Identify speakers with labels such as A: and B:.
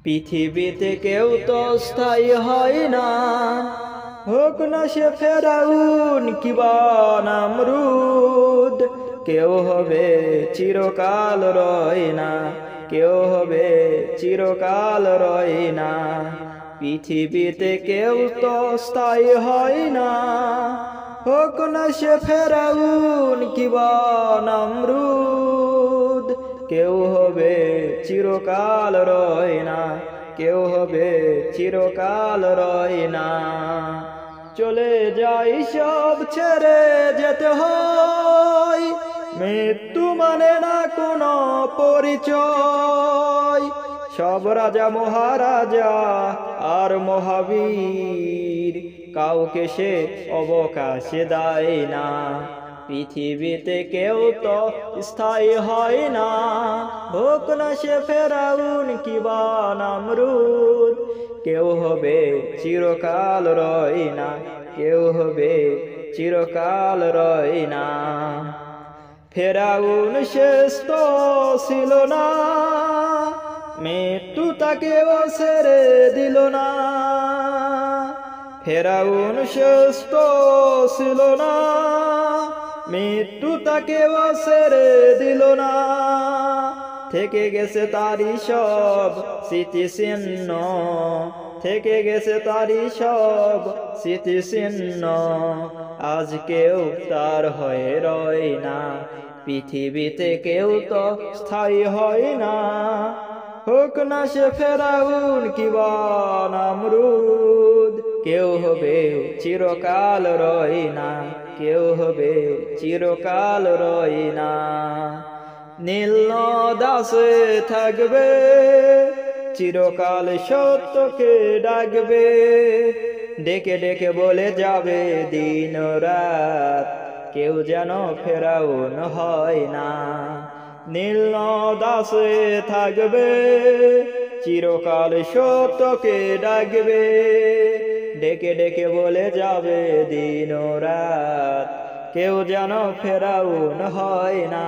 A: পৃথিবীতে কেউ তো স্থায়ী হয় না, হোক না সে ফেরাউন কিবা নামরুদ। কেউ হবে চিরকাল রয় না, কেউ হবে চিরকাল রয় না। পৃথিবীতে কেউ তো স্থায়ী হয় না, হোক না সে ফেরাউন কিবা নামরুদ। কেউ হবে চিরকাল রয় না, কেউ হবে চিরকাল রয় না। চলে যাই সব ছেড়ে যেতে হয়, মৃত্যু মানে না কোনো পরিচয়। সব রাজা মহারাজা আর মহাবীর, কাউকে সে অবকাশে দেয় না। পৃথিবীতে কেউ তো স্থায়ী হয় না, হোক না সে ফেরাউন কিবা নামরুদ। কেউ হবে চিরকাল রয় না, কেউ হবে চিরকাল রয় না। ফেরাউন শেষ তো ছিল না, মৃত্যু তাকেও ছেড়ে দিল না। ফেরাউন শেষ তো ছিল না, মৃত্যু তাকেও ছেড়ে দিল না। থেকে গেছে তারি সব স্মৃতিচিহ্ন, থেকে গেছে তারি সব স্মৃতিচিহ্ন। আজ কেউ তার হয়ে রয় না, পৃথিবীতে কেউ তো স্থায়ী হয় না। হোক না সে ফেরাউন কিবা নামরুদ, কেউ হবে চিরকাল রয় না, কেউ হবে চিরকাল রয় না। নীল দাসে থাকবে, চিরকাল সত্যকে ডাকবে। ডেকে ডেকে বলে যাবে দিন রাত, কেউ যেন ফেরাউন হয় না। নীল দাসে থাকবে, চিরকাল সত্যকে ডাকবে। ডেকে ডেকে বলে যাবে দিন রাত, কেউ যেন ফেরাউন হয় না।